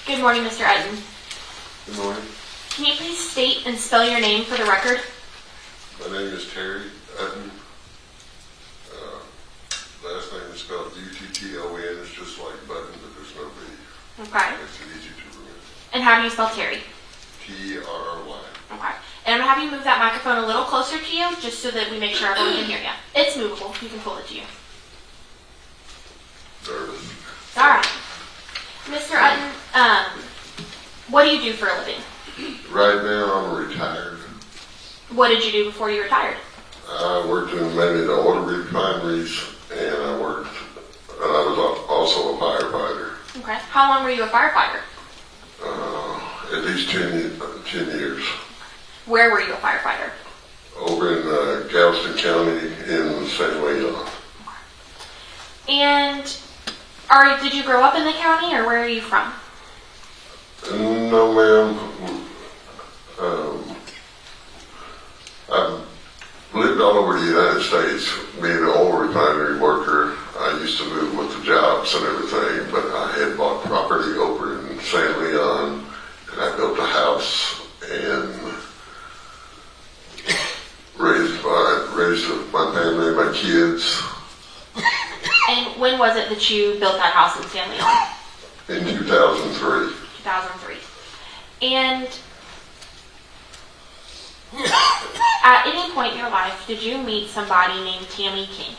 Good morning, Mr. Utton. Good morning. Can you please state and spell your name for the record? My name is Terry Utton. Last name is spelled Utton. It's just like button, but there's no B. Okay. Makes it easy to remember. And how do you spell Terry? Terry. Okay. And I'm going to have you move that microphone a little closer to you, just so that we make sure everyone can hear you. It's movable. You can pull it to you. Nervous. All right. Mr. Utton, what do you do for a living? Right now, I'm retired. What did you do before you retired? I worked in mainly the oil refineries, and I was also a firefighter. Okay. How long were you a firefighter? At least 10 years. Where were you a firefighter? Over in Galveston County in San Leon. And did you grow up in the county, or where are you from? No, ma'am. I've lived all over the United States. Being an oil refinery worker, I used to move with the jobs and everything, but I had bought property over in San Leon, and I built a house and raised my family and my kids. And when was it that you built that house in San Leon? In 2003. 2003. And at any point in your life, did you meet somebody named Tammy King?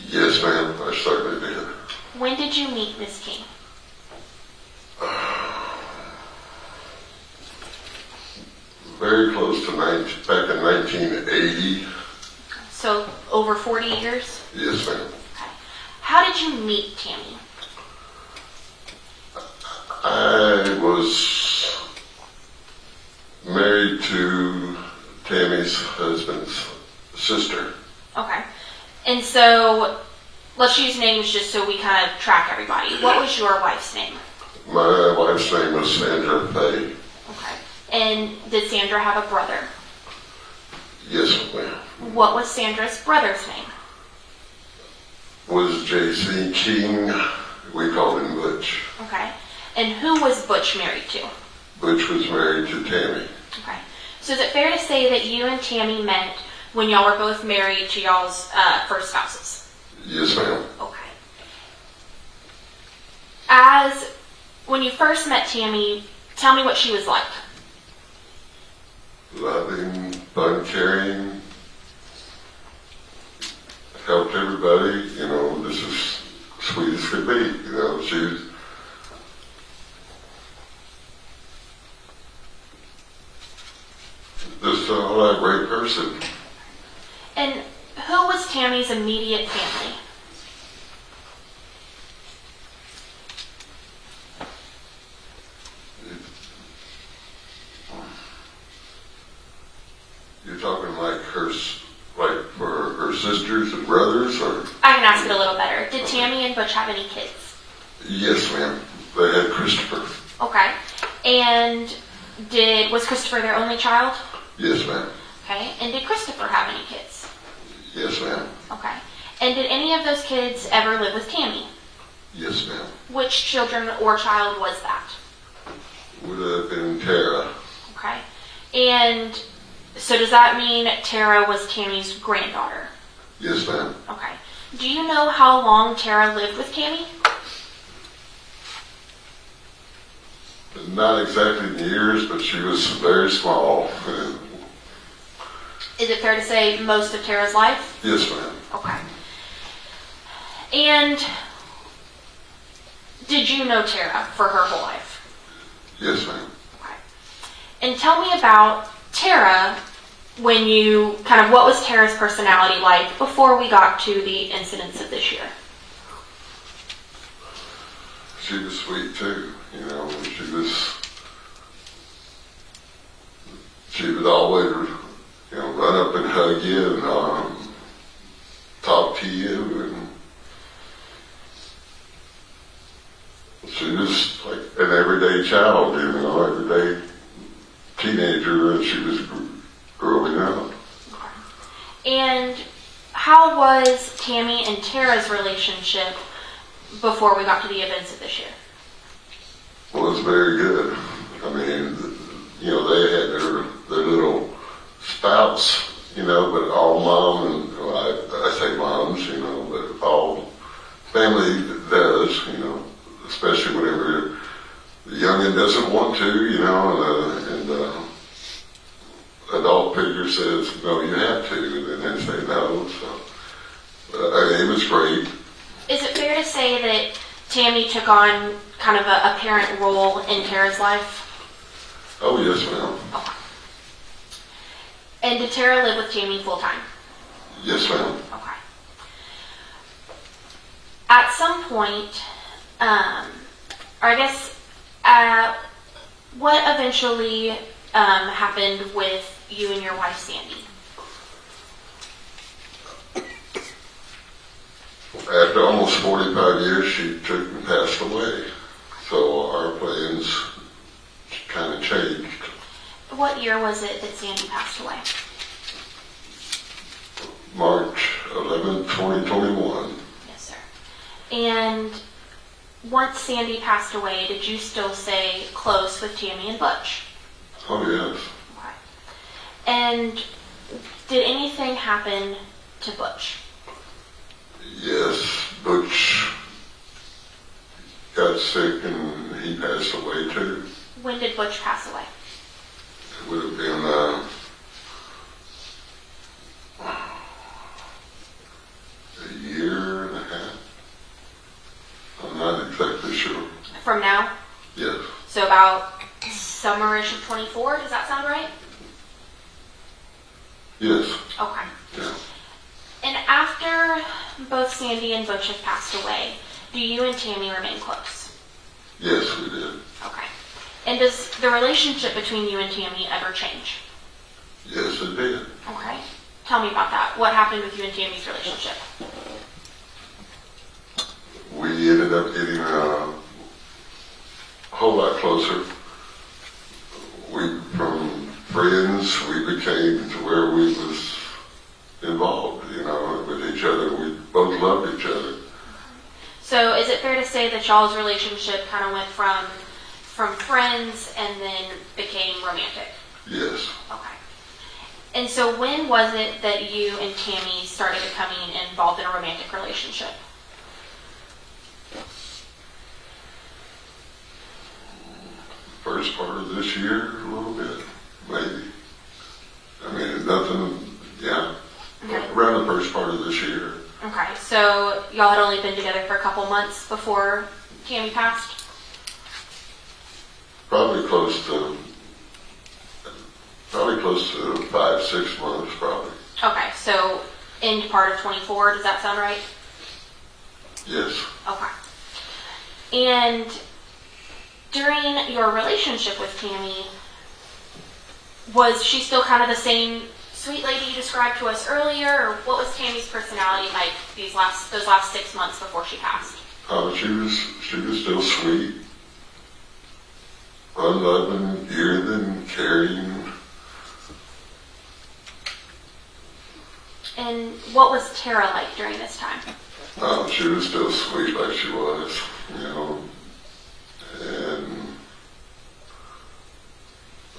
Yes, ma'am, I certainly did. When did you meet Miss King? Very close to back in 1980. So over 40 years? Yes, ma'am. Okay. How did you meet Tammy? I was married to Tammy's husband's sister. Okay. And so, let's use names just so we kind of track everybody. What was your wife's name? My wife's name was Sandra Faye. Okay. And did Sandra have a brother? Yes, ma'am. What was Sandra's brother's name? Was J.C. King. We called him Butch. Okay. And who was Butch married to? Butch was married to Tammy. Okay. So is it fair to say that you and Tammy met when y'all were both married to y'all's first spouses? Yes, ma'am. Okay. When you first met Tammy, tell me what she was like. Loving, fun, caring, helped everybody. This is sweet as could be. She was just a great person. And who was Tammy's immediate family? You're talking like for her sisters and brothers, or? I can ask it a little better. Did Tammy and Butch have any kids? Yes, ma'am. They had Christopher. Okay. And was Christopher their only child? Yes, ma'am. Okay. And did Christopher have any kids? Yes, ma'am. Okay. And did any of those kids ever live with Tammy? Yes, ma'am. Which children or child was that? Would have been Tara. Okay. And so does that mean Tara was Tammy's granddaughter? Yes, ma'am. Okay. Do you know how long Tara lived with Tammy? Not exactly in years, but she was very small. Is it fair to say most of Tara's life? Yes, ma'am. Okay. And did you know Tara for her whole life? Yes, ma'am. Okay. And tell me about Tara what was Tara's personality like before we got to the incidents of this year? She was sweet too, She would always, run up and hug you and talk to you, and she was like an everyday child, everyday teenager, and she was growing up. And how was Tammy and Tara's relationship before we got to the events of this year? was very good. I mean, you know, they had their little spouts, you know, but all mom and, well, I say moms, you know, but all family does, you know, especially whenever the youngin doesn't want to, you know, and adult figure says, no, you have to, and then they say no, so. But, it was great. Is it fair to say that Tammy took on kind of a parent role in Tara's life? Oh, yes, ma'am. Okay. And did Tara live with Tammy full time? Yes, ma'am. Okay. At some point, or I guess, what eventually happened with you and your wife, Sandy? After almost 45 years, she took and passed away. So our plans kind of changed. What year was it that Sandy passed away? March 11, 2021. Yes, sir. And once Sandy passed away, did you still stay close with Tammy and Butch? Oh, yes. Okay. And did anything happen to Butch? Yes, Butch got sick and he passed away too. When did Butch pass away? It would have been a year and a half. I'm not exactly sure. From now? Yes. So about summerish of 24, does that sound right? Yes. Okay. Yeah. And after both Sandy and Butch have passed away, do you and Tammy remain close? Yes, we did. Okay. And does the relationship between you and Tammy ever change? Yes, it did. Okay. Tell me about that. What happened with you and Tammy's relationship? We ended up getting a whole lot closer. From friends, we became to where we was involved, you know, with each other. We both loved each other. So is it fair to say that y'all's relationship kind of went from friends and then became romantic? Yes. Okay. And so when was it that you and Tammy started becoming involved in a romantic relationship? First part of this year, a little bit, maybe. I mean, nothing, yeah. Okay. Around the first part of this year. Okay, so y'all had only been together for a couple months before Tammy passed? Probably close to 5-6 months, probably. Okay, so end part of 24, does that sound right? Yes. Okay. And during your relationship with Tammy, was she still kind of the same sweet lady you described to us earlier, or what was Tammy's personality like those last 6 months before she passed? She was still sweet, unloving, irritating, caring. And what was Tara like during this time? She was still sweet like she was, you know.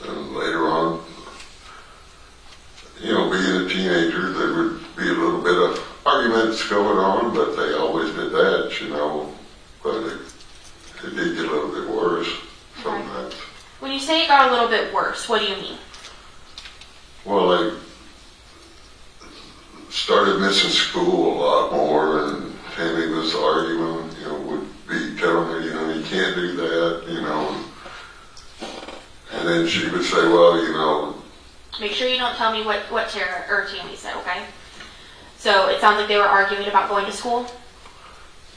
And later on, you know, being a teenager, there would be a little bit of arguments going on, but they always did that, you know. But it did get a little bit worse sometimes. Okay. When you say it got a little bit worse, what do you mean? Well, they started missing school a lot more, and Tammy was arguing, you know, would be telling her, you know, you can't do that, you know. And then she would say, well, you know. Make sure you don't tell me what Tara or Tammy said, okay? So it sounds like they were arguing about going to school?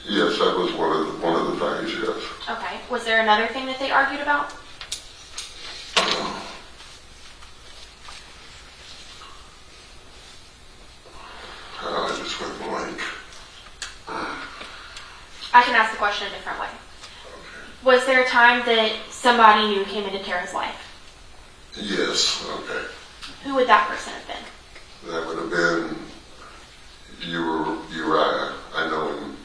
Yes, that was one of the things, yes. Okay. Was there another thing that they argued about? I just went blank. I can ask the question a different way. Okay. Was there a time that somebody new came into Tara's life? Yes, okay. Who would that person have been? That would have been Uriah. I know him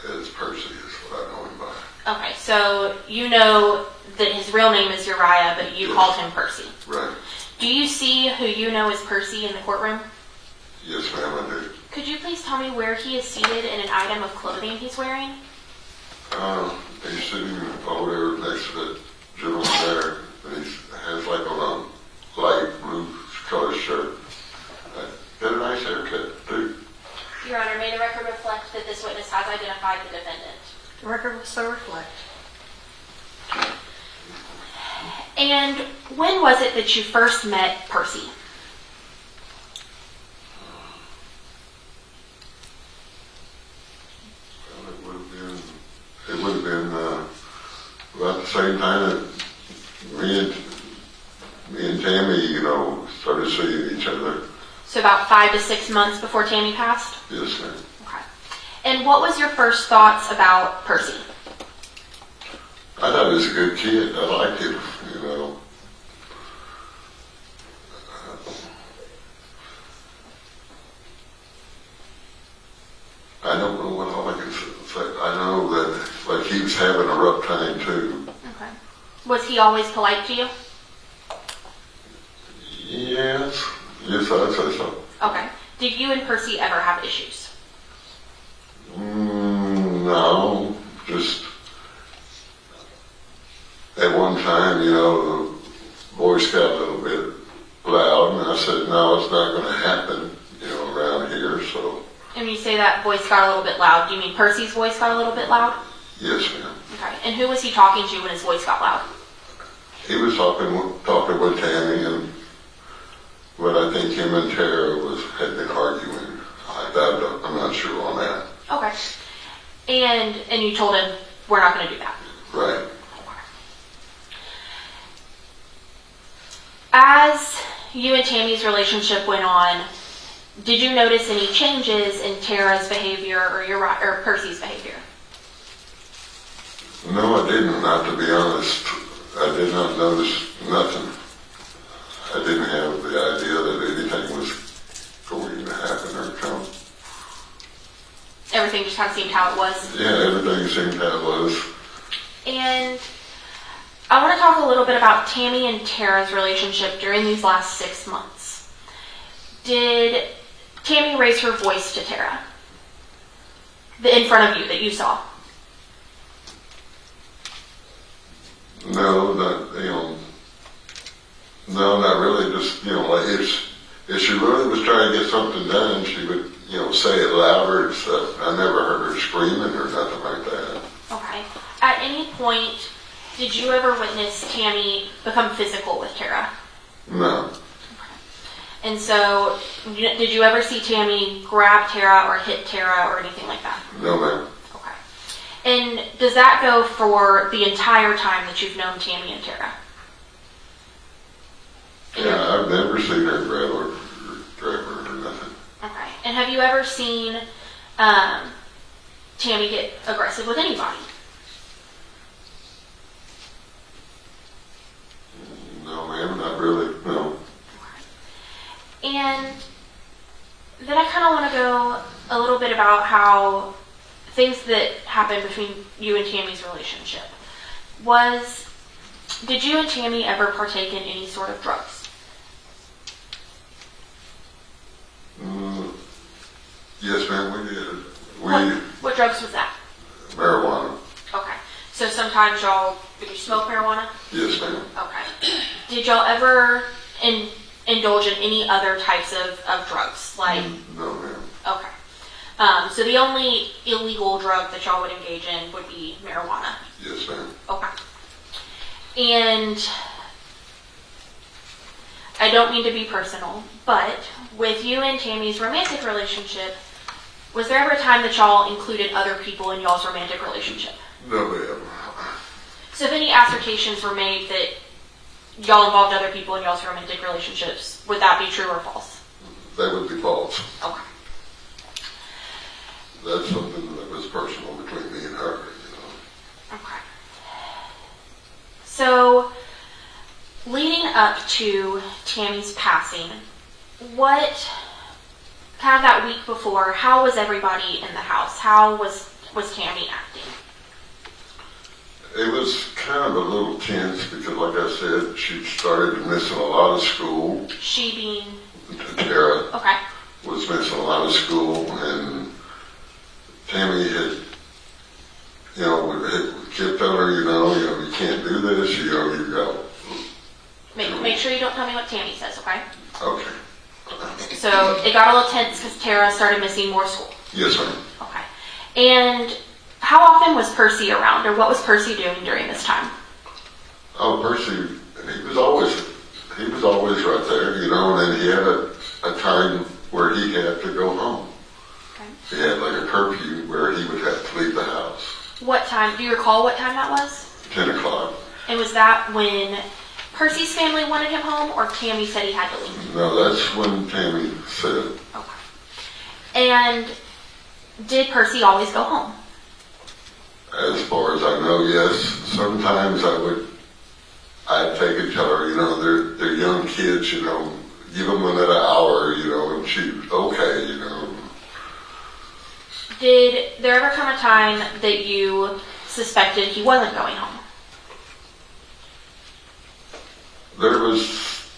as Percy is what I know him by. Okay, so you know that his real name is Uriah, but you called him Percy. Right. Do you see who you know as Percy in the courtroom? Yes, ma'am, I do. Could you please tell me where he is seated and an item of clothing he's wearing? He's sitting over there next to that gentleman there, and he has like on a light blue color shirt. Got a nice haircut, too. Your Honor, may the record reflect that this witness has identified the defendant. The record will so reflect. And when was it that you first met Percy? It would have been about the same time that me and Tammy, started seeing each other. So about 5 to 6 months before Tammy passed? Yes, ma'am. Okay. And what was your first thoughts about Percy? I thought he was a good kid. I liked him, I don't know what all I can say. I know that, like, he was having a rough time, too. Okay. Was he always polite to you? Yes, I'd say so. Okay. Did you and Percy ever have issues? No, just at one time, the voice got a little bit loud, and I said, no, it's not going to happen, around here, so. And when you say that voice got a little bit loud, do you mean Percy's voice got a little bit loud? Yes, ma'am. Okay. And who was he talking to when his voice got loud? He was talking with Tammy, but I think him and Tara had been arguing. I'm not sure on that. Okay. And you told him, we're not going to do that. Right. As you and Tammy's relationship went on, did you notice any changes in Tara's behavior or Percy's behavior? No, I didn't, not to be honest. I did not notice nothing. I didn't have the idea that anything was going to happen or come. Everything just kind of seemed how it was? Yeah, everything seemed how it was. And I want to talk a little bit about Tammy and Tara's relationship during these last 6 months. Did Tammy raise her voice to Tara? In front of you, that you saw? No, not really. Just, like if she really was trying to get something done, she would, say it louder and stuff. I never heard her screaming or nothing like that. Okay. At any point, did you ever witness Tammy become physical with Tara? No. And so, did you ever see Tammy grab Tara or hit Tara or anything like that? No, ma'am. Okay. And does that go for the entire time that you've known Tammy and Tara? Yeah, I've never seen her grab her or nothing. Okay. And have you ever seen Tammy get aggressive with anybody? No, ma'am, not really, no. And then I kind of want to go a little bit about how things that happened between you and Tammy's relationship. Did you and Tammy ever partake in any sort of drugs? Yes, ma'am, we did. What drugs was that? Marijuana. Okay. So sometimes did you smoke marijuana? Yes, ma'am. Okay. Did y'all ever indulge in any other types of drugs? No, ma'am. Okay. So the only illegal drug that y'all would engage in would be marijuana? Yes, ma'am. Okay. And I don't mean to be personal, but with you and Tammy's romantic relationship, was there ever a time that y'all included other people in y'all's romantic relationship? No, ma'am. So if any assertions were made that y'all involved other people in y'all's romantic relationships, would that be true or false? That would be false. Okay. That's something that was personal between me and her, Okay. So, leading up to Tammy's passing, what, kind of that week before, how was everybody in the house? How was Tammy acting? It was kind of a little tense because, like I said, she started missing a lot of school. She being? Tara Okay. was missing a lot of school, and Tammy had, had kept on her, you can't do this, you got. Make sure you don't tell me what Tammy says, okay? Okay. So it got a little tense because Tara started missing more school. Yes, ma'am. Okay. And how often was Percy around, or what was Percy doing during this time? Oh, Percy, he was always right there, and then he had a time where he had to go home. Okay. He had like a curfew where he would have to leave the house. What time? Do you recall what time that was? 10 o'clock. And was that when Percy's family wanted him home, or Tammy said he had to leave? No, that's when Tammy said. Okay. And did Percy always go home? As far as I know, yes. Sometimes I'd take and tell her, they're young kids, give them another hour, and she, okay, Did there ever come a time that you suspected he wasn't going home? There was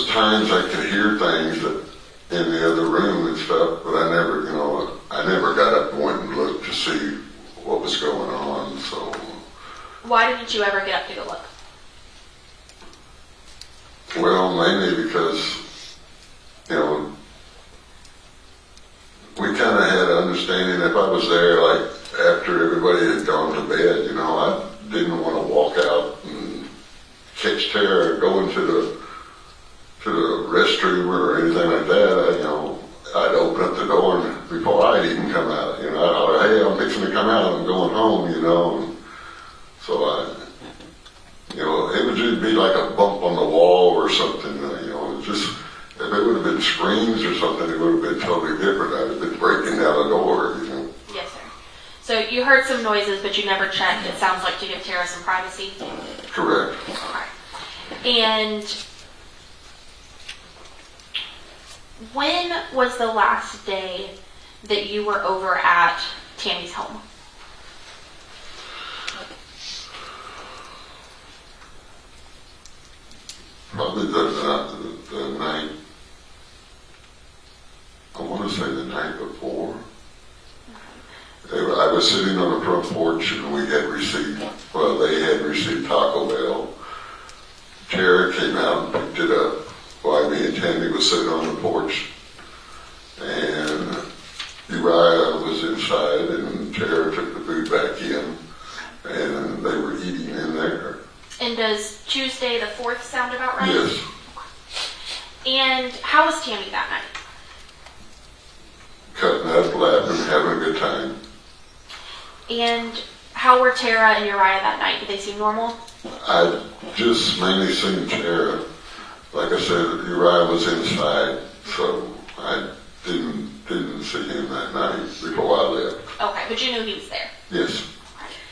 times I could hear things in the other room and stuff, but I never got up and went and looked to see what was going on, so. Why didn't you ever get up to go look? Well, mainly because, we kind of had an understanding if I was there, like, after everybody had gone to bed, I didn't want to walk out and catch Tara going to the restroom or anything like that. I'd open up the door and before I'd even come out, I'd holler, hey, I'm fixing to come out, I'm going home, and so it would just be like a bump on the wall or something, if it would have been screams or something, it would have been totally different. I'd have been breaking down the door, Yes, sir. So you heard some noises, but you never checked, it sounds like, to give Tara some privacy? Correct. Okay. And when was the last day that you were over at Tammy's home? Probably the night, I want to say the night before. I was sitting on the front porch and they had received Taco Bell. Tara came out and picked it up while me and Tammy was sitting on the porch. And Uriah was inside and Tara took the food back in and they were eating in there. And does Tuesday the 4th sound about right? Yes. And how was Tammy that night? Cutting up, laughing, having a good time. And how were Tara and Uriah that night? Did they seem normal? I just mainly seen Tara. Like I said, Uriah was inside, so I didn't see him that night before I left. Okay, but you knew he was there? Yes.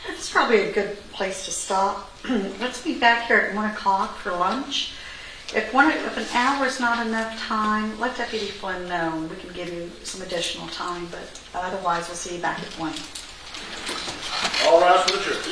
It's probably a good place to stop. Let's be back here at 1 o'clock for lunch. If an hour is not enough time, let Deputy Flynn know. We can give you some additional time, but otherwise we'll see you back at 1. All rise for the church.